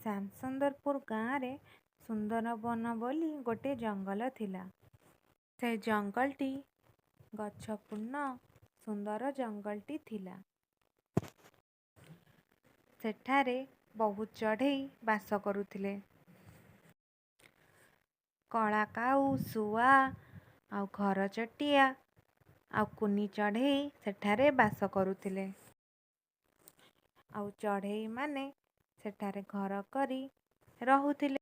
ଶ୍ୟାମସୁନ୍ଦରପୁର ଗାଁରେ ସୁନ୍ଦରବନ ବୋଲି ଗୋଟିଏ ଜଙ୍ଗଲ ଥିଲା। ସେ ଜଙ୍ଗଲଟି ଗଛପୂର୍ଣ୍ଣ ସୁନ୍ଦର ଜଙ୍ଗଲଟି ଥିଲା। ସେଠାରେ ବହୁତ ଚଢ଼େଇ ବାସ କରୁଥିଲେ। କଳା କାଉ, ଶୁଆ ଆଉ ଘରଚଟିଆ ଆଉ କୁନି ଚଢ଼େଇ ସେଠାରେ ବାସ କରୁଥିଲେ। ଆଉ ଚଢ଼େଇମାନେ ସେଠାରେ ଘର କରି ରହୁଥିଲେ।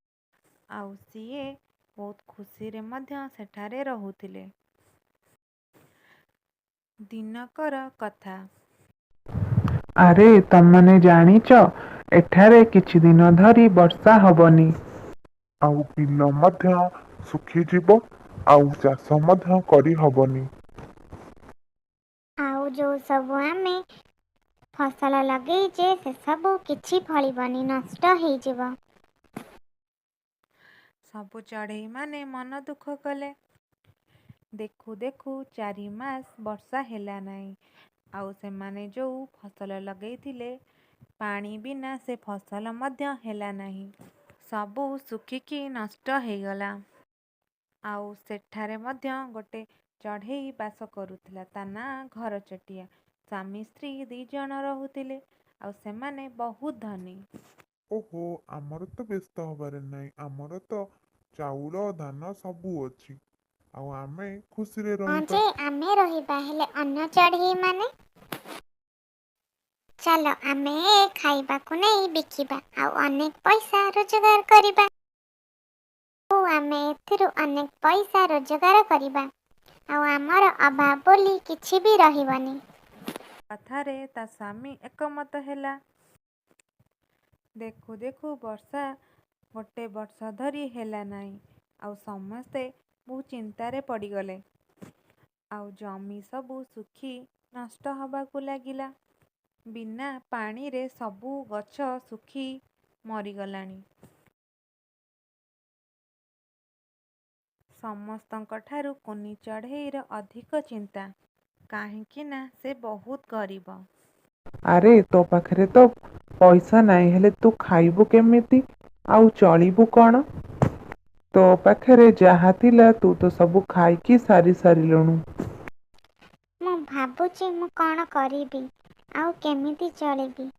ଆଉ ସିଏ ବହୁତ ଖୁସିରେ ମଧ୍ୟ ସେଠାରେ ରହୁଥିଲେ। ଦିନକର କଥା। ଆରେ ତମମାନେ ଜାଣିଛ ଏଠାରେ କିଛି ଦିନ ଧରି ବର୍ଷା ହବନି। ଆଉ ବିଲ ମଧ୍ୟ ଶୁଖିଯିବ ଆଉ ଚାଷ ମଧ୍ୟ କରିହବନି। ଆଉ ଯୋଉ ସବୁ ଆମେ ଫସଲ ଲଗେଇଛେ ସେସବୁ କିଛି ଫଳିବନି, ନଷ୍ଟ ହେଇଯିବ। ସବୁ ଚଢ଼େଇମାନେ ମନ ଦୁଃଖ କଲେ। ଦେଖୁ ଦେଖୁ 4 ମାସ ବର୍ଷା ହେଲା ନାହିଁ। ଆଉ ସେମାନେ ଯୋଉ ଫସଲ ଲଗେଇଥିଲେ ପାଣି ବିନା ସେ ଫସଲ ମଧ୍ୟ ହେଲା ନାହିଁ। ସବୁ ଶୁଖିକି ନଷ୍ଟ ହେଇଗଲା। ଆଉ ସେଠାରେ ମଧ୍ୟ ଗୋଟେ ଚଢ଼େଇ ବାସ କରୁଥିଲା। ତା ନାଁ ଘରଚଟିଆ। ସ୍ୱାମୀ ସ୍ତ୍ରୀ 2 ଜଣ ରହୁଥିଲେ। ଆଉ ସେମାନେ ବହୁତ ଧନୀ। ଓହୋ, ଆମର ତ ବ୍ୟସ୍ତ ହବାରେ ନାହିଁ। ଆମର ତ ଚାଉଳ ଧାନ ସବୁ ଅଛି। ଆଉ ଆମେ ଖୁସିରେ ହଁ ରହିବା। ଯେ ଆମେ ରହିବା, ହେଲେ ଅନ୍ୟ ଚଢ଼େଇ ମାନେ? ଚାଲ ଆମେ ଖାଇବାକୁ ନେଇ ବିକିବା ଆଉ ଅନେକ ପଇସା ରୋଜଗାର କରିବା। ଆଉ ଆମେ ଏଥିରୁ ଅନେକ ପଇସା ରୋଜଗାର କରିବା। ଆଉ ଆମର ଅଭାବ ବୋଲି କିଛି ବି ରହିବନି। କଥାରେ ତା ସ୍ୱାମୀ ଏକମତ ହେଲା। ଦେଖୁ ଦେଖୁ ବର୍ଷା ଗୋଟେ ବର୍ଷ ଧରି ହେଲା ନାହିଁ। ଆଉ ସମସ୍ତେ ବହୁତ ଚିନ୍ତାରେ ପଡ଼ିଗଲେ। ଆଉ ଜମି ସବୁ ଶୁଖି ନଷ୍ଟ ହବାକୁ ଲାଗିଲା। ବିନା ପାଣିରେ ସବୁ ଗଛ ଶୁଖି ମରିଗଲାଣି। ସମସ୍ତଙ୍କ ଠାରୁ କୁନି ଚଢ଼େଇର ଅଧିକ ଚିନ୍ତା। କାହିଁକି ନା ସେ ବହୁତ ଗରିବ। ଆରେ ତୋ ପାଖରେ ତ ପଇସା ନାହିଁ, ହେଲେ ତୁ ଖାଇବୁ କେମିତି ଆଉ ଚଳିବୁ କଣ? ତୋ ପାଖରେ ଯାହା ଥିଲା ତୁ ତ ସବୁ ଖାଇକି ସାରିଲୁଣୁ। ମୁଁ ଭାବୁଛି ମୁଁ କଣ କରିବି ଆଉ କେମିତି ଚଳିବି।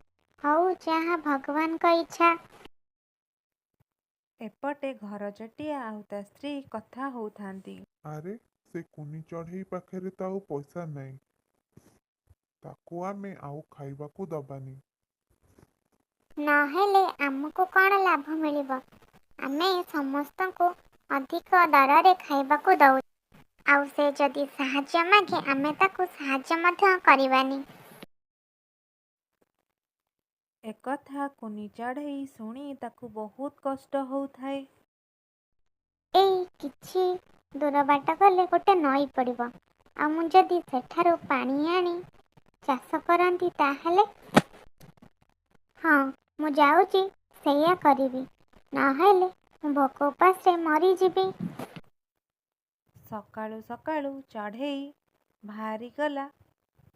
ହଉ, ଯାହା ଭଗବାନଙ୍କ ଇଚ୍ଛା। ଏପଟେ ଘରଚଟିଆ ଆଉ ତା ସ୍ତ୍ରୀ କଥା ହଉଥାନ୍ତି। ଆରେ ସେ କୁନି ଚଢ଼େଇ ପାଖରେ ତ ଆଉ ପଇସା ନାହିଁ। ତାକୁ ଆମେ ଆଉ ଖାଇବାକୁ ଦବାନି। ନହେଲେ ଆମକୁ କଣ ଲାଭ ମିଳିବ? ଆମେ ସମସ୍ତଙ୍କୁ ଅଧିକ ଦରରେ ଖାଇବାକୁ ଦଉ। ଆଉ ସେ ଯଦି ସାହାଯ୍ୟ ମାଗେ ଆମେ ତାକୁ ସାହାଯ୍ୟ ମଧ୍ୟ କରିବାନି। ଏକଥା କୁନି ଚଢ଼େଇ ଶୁଣି ତାକୁ ବହୁତ କଷ୍ଟ ହଉଥାଏ। ଏଇ କିଛି ଦୂର ବାଟ ଗଲେ ଗୋଟେ ନଈ ପଡ଼ିବ। ଆଉ ମୁଁ ଯଦି ସେଠାରୁ ପାଣି ଆଣି ଚାଷ କରନ୍ତି ତାହେଲେ? ହଁ, ମୁଁ ଯାଉଛି ସେଇଆ କରିବି। ନହେଲେ ମୁଁ ଭୋକ ଉପାସରେ ମରିଯିବି। ସକାଳୁ ସକାଳୁ ଚଢ଼େଇ ବାହାରିଗଲା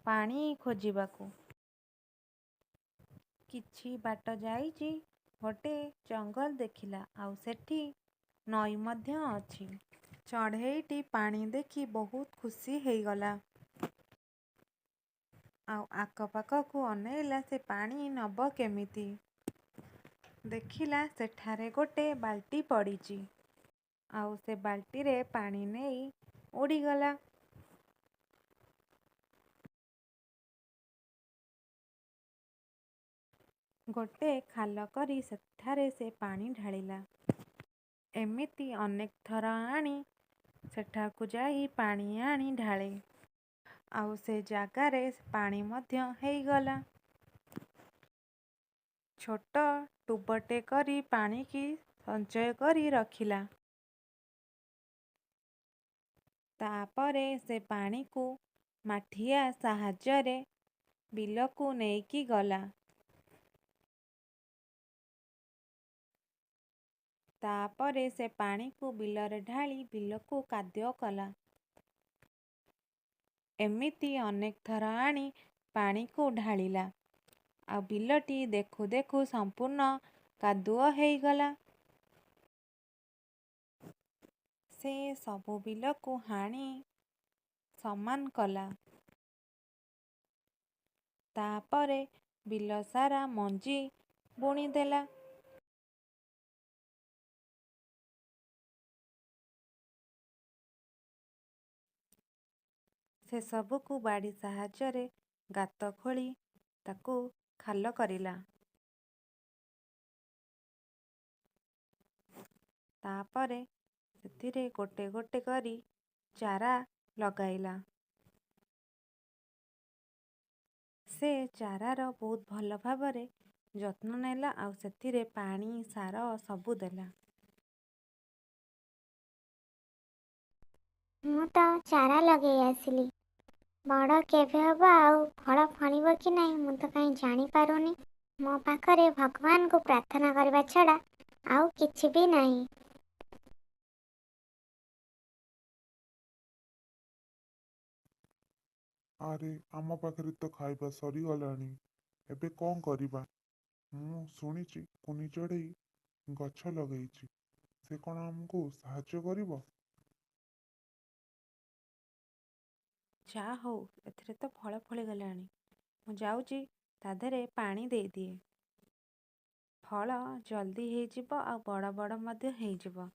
ପାଣି ଖୋଜିବାକୁ। କିଛି ବାଟ ଯାଇଛି ଗୋଟେ ଜଙ୍ଗଲ ଦେଖିଲା। ଆଉ ସେଠି ନଈ ମଧ୍ୟ ଅଛି। ଚଢ଼େଇଟି ପାଣି ଦେଖି ବହୁତ ଖୁସି ହେଇଗଲା। ଆଉ ଆଖପାଖକୁ ଅନେଇଲା ସେ ପାଣି ନବ କେମିତି। ଦେଖିଲା ସେଠାରେ ଗୋଟେ ବାଲ୍ଟି ପଡ଼ିଛି। ଆଉ ସେ ବାଲ୍ଟିରେ ପାଣି ନେଇ ଉଡ଼ିଗଲା। ଗୋଟେ ଖାଲ କରି ସେଠାରେ ସେ ପାଣି ଢାଳିଲା। ଏମିତି ଅନେକ ଥର ଆଣି ସେଠାକୁ ଯାଇ ପାଣି ଆଣି ଢାଳେ। ଆଉ ସେ ଜାଗାରେ ପାଣି ମଧ୍ୟ ହେଇଗଲା। ଛୋଟ ଟୁବଟେ କରି ପାଣିକି ସଞ୍ଚୟ କରି ରଖିଲା। ତାପରେ ସେ ପାଣିକୁ ମାଠିଆ ସାହାଯ୍ୟରେ ବିଲକୁ ନେଇକି ଗଲା। ତାପରେ ସେ ପାଣିକୁ ବିଲରେ ଢାଳି ବିଲକୁ କାଦୁଅ କଲା। ଏମିତି ଅନେକ ଥର ଆଣି ପାଣିକୁ ଢାଳିଲା। ଆଉ ବିଲଟି ଦେଖୁ ଦେଖୁ ସମ୍ପୂର୍ଣ୍ଣ କାଦୁଅ ହେଇଗଲା। ସେ ସବୁ ବିଲକୁ ହାଣି ସମାନ କଲା। ତାପରେ ବିଲ ସାରା ମଞ୍ଜି ବୁଣିଦେଲା। ସେସବୁକୁ ବାଡ଼ି ସାହାଯ୍ୟରେ ଗାତ ଖୋଳି ତାକୁ ଖାଲ କରିଲା। ତାପରେ ସେଥିରେ ଗୋଟେ ଗୋଟେ କରି ଚାରା ଲଗାଇଲା। ସେ ଚାରାର ବହୁତ ଭଲ ଭାବରେ ଯତ୍ନ ନେଲା ଆଉ ସେଥିରେ ପାଣି ସାର ସବୁ ଦେଲା। ମୁଁ ତ ଚାରା ଲଗେଇ ଆସିଲି, ବଡ଼ କେବେ ହବ ଆଉ ଫଳ ଫଳିବ କି ନାହିଁ ମୁଁ ତ କାହିଁ ଜାଣିପାରୁନି। ମୋ ପାଖରେ ଭଗବାନଙ୍କୁ ପ୍ରାର୍ଥନା କରିବା ଛଡ଼ା ଆଉ କିଛି ବି ନାହିଁ। ଆରେ ଆମ ପାଖରେ ତ ଖାଇବା ସରିଗଲାଣି। ଏବେ କ'ଣ କରିବା? ମୁଁ ଶୁଣିଛି କୁନି ଚଢ଼େଇ ଗଛ ଲଗେଇଛି। ସେ କ'ଣ ଆମକୁ ସାହାଯ୍ୟ କରିବ? ଯାହା ହଉ, ଏଥିରେ ତ ଫଳ ଫଳିଗଲାଣି। ମୁଁ ଯାଉଛି ତା ଦେହରେ ପାଣି ଦେଇଦିଏ। ଫଳ ଜଲ୍ଦି ହେଇଯିବ ଆଉ ବଡ଼ ବଡ଼ ମଧ୍ୟ ହେଇଯିବ।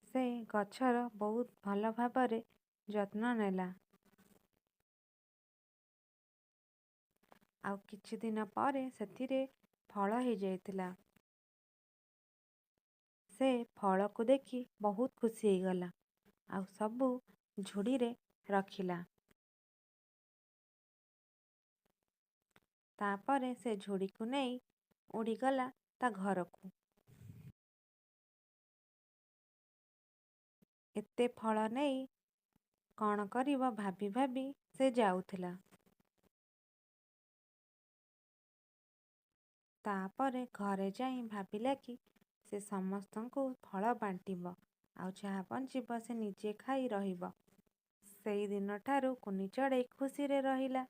ସେ ଗଛର ବହୁତ ଭଲ ଭାବରେ ଯତ୍ନ ନେଲା। ଆଉ କିଛି ଦିନ ପରେ ସେଥିରେ ଫଳ ହେଇଯାଇଥିଲା। ସେ ଫଳକୁ ଦେଖି ବହୁତ ଖୁସି ହେଇଗଲା ଆଉ ସବୁ ଝୁଡ଼ିରେ ରଖିଲା। ତାପରେ ସେ ଝୁଡ଼ିକୁ ନେଇ ଉଡ଼ିଗଲା ତା ଘରକୁ। ଏତେ ଫଳ ନେଇ କ'ଣ କରିବ ଭାବି ଭାବି ସେ ଯାଉଥିଲା। ତାପରେ ଘରେ ଯାଇ ଭାବିଲା କି ସେ ସମସ୍ତଙ୍କୁ ଫଳ ବାଣ୍ଟିବ ଆଉ ଯାହା ବଞ୍ଚିବ ସେ ନିଜେ ଖାଇ ରହିବ। ସେଇ ଦିନଠାରୁ କୁନି ଚଢ଼େଇ ଖୁସିରେ ରହିଲା।